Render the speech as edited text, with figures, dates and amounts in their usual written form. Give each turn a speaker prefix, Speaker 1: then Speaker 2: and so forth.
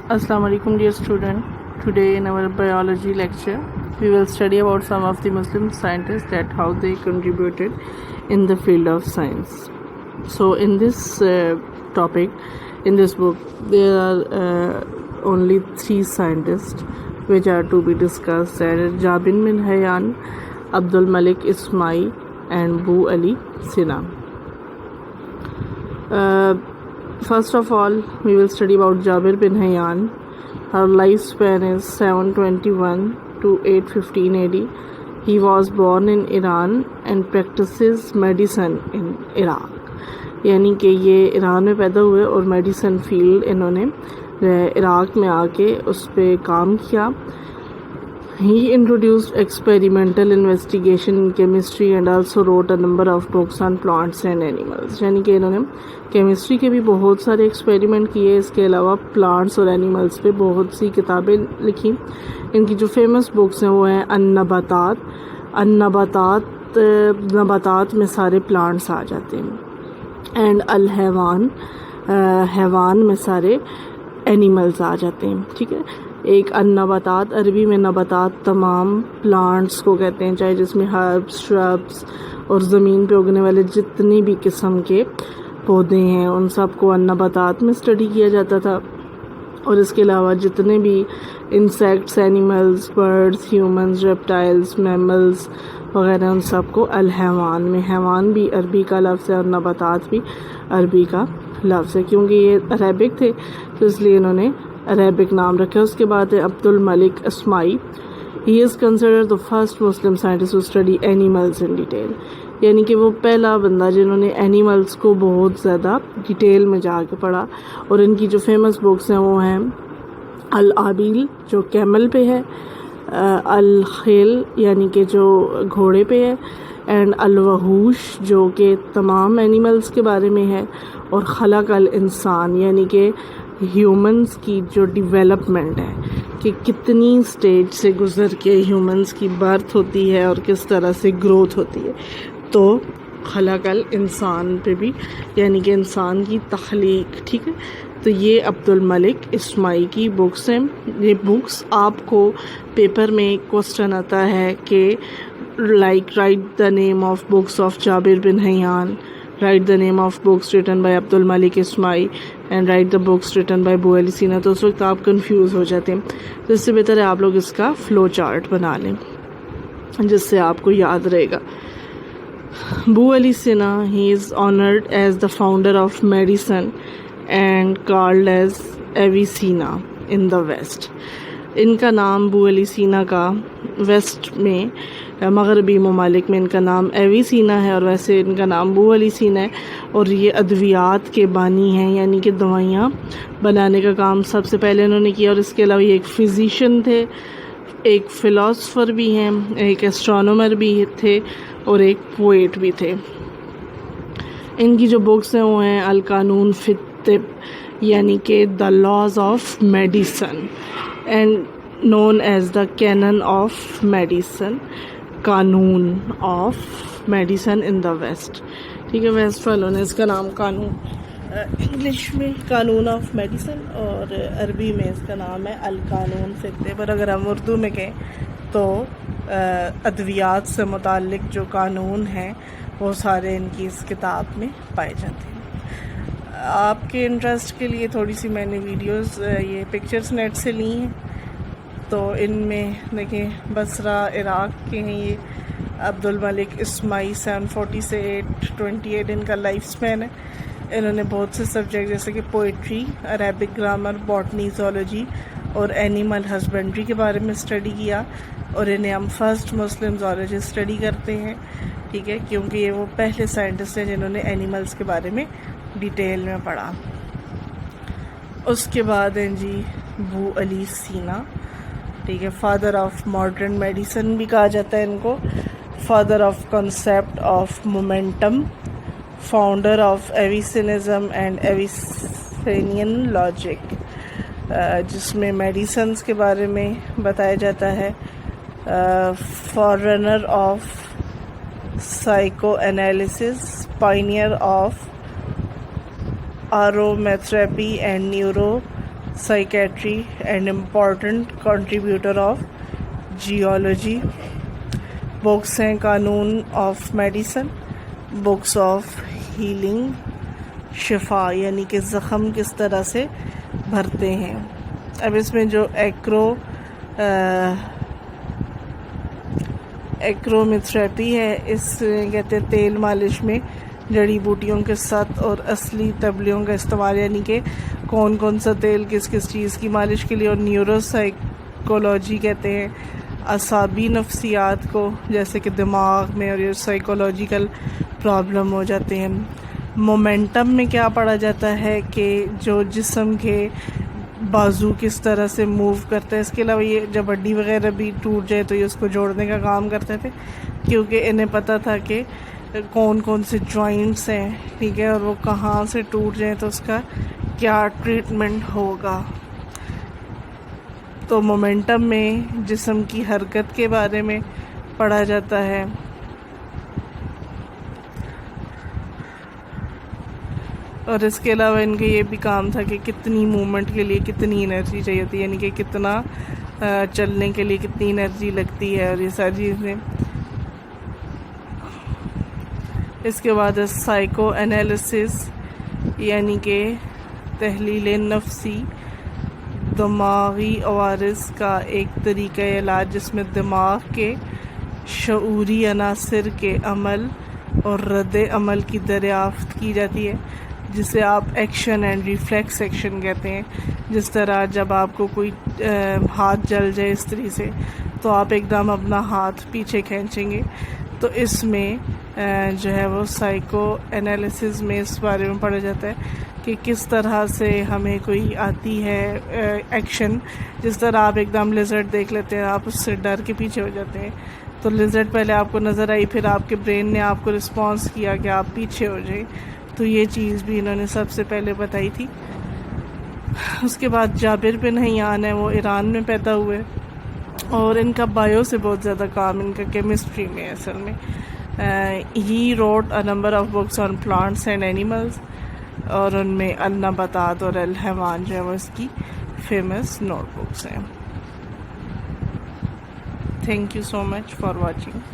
Speaker 1: Assalamu alaikum dear student. Today in our biology lecture we will study about some of the Muslim scientists that how they contributed in the field of science. So in this topic, in this book, there are only 3 scientists which are to be discussed. Jabir bin Hayyan, Abdul Malik Ismail and Abu Ali Sina. First of all, we will study about Jabir bin Hayyan. Her lifespan is 721 to 815 AD. He was born in Iran and practices medicine in Iraq. यानी कि ये Iran में पैदा हुए और medicine field इन्होंने Iraq में आके उस पर काम किया. He introduced experimental investigation in chemistry and also wrote a number of books on plants and animals. यानी कि इन्होंने केमिस्ट्री के भी बहुत सारे एक्सपेरिमेंट किए, इसके अलावा प्लांट्स और एनिमल्स पे बहुत सी किताबें लिखी. इनकी जो फेमस बुक्स हैं वो हैं अन्नबातात. नबातात में सारे प्लांट्स आ जाते हैं. एंड अल हैवान, हैवान में सारे एनिमल्स आ जाते हैं. ठीक है. एक अन्नबातात, अरबी में नबातात तमाम प्लांट्स को कहते हैं, चाहे जिसमें हर्ब्स, श्रब्स और ज़मीन पे उगने वाले जितनी भी किस्म के पौधे हैं उन सब को अन्नबातात में स्टडी किया जाता था. और इसके अलावा जितने भी insects, animals, birds, humans, reptiles, mammals वगैरह उन सब को अल हैवान में. हैवान भी अरबी का लफ्ज़ है और नबातात भी अरबी का लफ्ज़ है. क्योंकि ये अरेबिक थे तो इसलिए इन्होंने अरेबिक नाम रखे. उसके बाद है Abdul Malik Ismail. He is considered the first Muslim scientist to study animals in detail. यानी कि वो पहला बंदा जिन्होंने एनिमल्स को बहुत ज़्यादा डिटेल में जाके पढ़ा. और इनकी जो फेमस बुक्स हैं वो हैं अल आबिल जो कैमल पे है, अल खेल यानी कि जो घोड़े पे है, एंड अल वहूश जो कि तमाम एनिमल्स के बारे में है, और खलक अल इंसान यानी कि ह्यूमंस की जो डेवलपमेंट है कि कितनी स्टेज से गुज़र के ह्यूमंस की बर्थ होती है और किस तरह से ग्रोथ होती है. तो खलकल इंसान पे भी यानी कि इंसान की तख्लीक. ठीक है. तो ये अब्दुल मलिक इस्माइल की बुक्स हैं. ये बुक्स आपको पेपर में क्वेश्चन आता है कि like right the name of books of Jabir bin Hayyan, write the name of books written by Abdul Malik Ismail and write the books written by Abu Ali Sina. तो उस वक्त आप confuse हो जाते हैं. तो इससे बेहतर है आप लोग इसका फ्लो चार्ट बना लें जिससे आपको याद रहेगा. Abu Ali Sina, he is honored as the founder of medicine and called as Avicenna in the West. इनका नाम अबू अली सीना का वेस्ट में मगरबी ममालिक में इनका नाम एविसीना है और वैसे इनका नाम अबू अली सीना है. और ये अद्वियात के बानी हैं यानी कि दवाइयाँ बनाने का काम सबसे पहले इन्होंने किया. और इसके अलावा ये एक फिजिशियन थे, एक फ़िलासफ़र भी हैं, एक एस्ट्रोनॉमर भी थे और एक पोएट भी थे. इनकी जो बुक्स हैं वो हैं अल कानून फित तिब यानी कि the laws of medicine and known as the canon of medicine, कानून of medicine in the west. ठीक है. वेस्ट वालों ने इसका नाम कानून, इंग्लिश में कानून ऑफ मेडिसन और अरबी में इसका नाम है अल कानून फित्ते. पर अगर हम उर्दू में कहें तो अद्वियात से मुताल्लिक जो कानून हैं वो सारे इनकी इस किताब में पाए जाते हैं. आपके इंटरेस्ट के लिए थोड़ी सी मैंने वीडियोस ये पिक्चर्स नेट से ली हैं. तो इनमें देखें बसरा इराक़ के हैं. ये अब्दुल मलिक इस्माइल 740 से 828 इनका लाइफ स्पैन है. इन्होंने बहुत से सब्जेक्ट जैसे कि poetry, Arabic grammar, botany, zoology और एनिमल हस्बेंड्री के बारे में स्टडी किया. और इन्हें हम फर्स्ट मुस्लिम ज़ूलॉजिस्ट स्टडी करते हैं. ठीक है. क्योंकि ये वो पहले साइंटिस्ट हैं जिन्होंने एनिमल्स के बारे में डिटेल में पढ़ा. उसके बाद हैं जी अबू अली सीना. ठीक है. फादर ऑफ मॉडर्न मेडिसिन भी कहा जाता है इनको, father of concept of momentum, founder of Avicennism and Avicennian logic जिसमें मेडिसिन्स के बारे में बताया जाता है. Forerunner of psychoanalysis, pioneer of aromatherapy and psychiatry and important contributor of geology. books ہیں قانون of medicine, books of healing, شفا یعنی کہ زخم کس طرح سے بھرتے ہیں. اب اس میں جو ایکرومیتھریپی ہے, اس کہتے ہیں تیل مالش میں جڑی بوٹیوں کے ساتھ اور اصلی تبلیوں کا استعمال, یعنی کہ کون کون سا تیل کس کس چیز کی مالش کے لیے. اور نیورو سائیکولوجی کہتے ہیں اعصابی نفسیات کو, جیسے کہ دماغ میں اور یہ سائیکولوجیکل پرابلم ہو جاتے ہیں. مومنٹم میں کیا پڑھا جاتا ہے کہ جو جسم کے بازو کس طرح سے موو کرتا ہے. اس کے علاوہ یہ جب ہڈی وغیرہ بھی ٹوٹ جائے تو یہ اس کو جوڑنے کا کام کرتے تھے, کیونکہ انہیں پتہ تھا کہ کون کون سے جوائنٹس ہیں, ٹھیک ہے, اور وہ کہاں سے ٹوٹ جائیں تو اس کا کیا ٹریٹمنٹ ہوگا. تو مومنٹم میں جسم کی حرکت کے بارے میں پڑھا جاتا ہے. اور اس کے علاوہ ان کے یہ بھی کام تھا کہ کتنی موومنٹ کے لیے کتنی انرجی چاہیے ہوتی ہے, یعنی کہ کتنا چلنے کے لیے کتنی انرجی لگتی ہے, اور یہ ساری چیزیں. اس کے بعد سائیکو انالیسس یعنی کہ تحلیل نفسی, دماغی عوارض کا ایک طریقہ علاج جس میں دماغ کے شعوری عناصر کے عمل اور رد عمل کی دریافت کی جاتی ہے, جسے آپ ایکشن اینڈ ریفلیکس ایکشن کہتے ہیں. جس طرح جب آپ کو کوئی ہاتھ جل جائے استری سے تو آپ ایک دم اپنا ہاتھ پیچھے کھینچیں گے. تو اس میں جو ہے وہ سائیکو انالیسس میں اس بارے میں پڑھا جاتا ہے کہ کس طرح سے ہمیں کوئی آتی ہے ایکشن. جس طرح آپ ایک دم لیزرڈ دیکھ لیتے ہیں, آپ اس سے ڈر کے پیچھے ہو جاتے ہیں, تو لیزرڈ پہلے آپ کو نظر آئی, پھر آپ کے برین نے آپ کو رسپانس کیا کہ آپ پیچھے ہو جائیں. تو یہ چیز بھی انہوں نے سب سے پہلے بتائی تھی. اس کے بعد جابر بن حیان ہے, وہ ایران میں پیدا ہوئے, اور ان کا بایو سے بہت زیادہ کام ان کا کیمسٹری میں اصل میں. He wrote a number of books on plants and animals, اور ان میں النباتات اور الحیوان جو ہے وہ اس کی فیمس نوٹ بکس ہیں. Thank you so much for watching.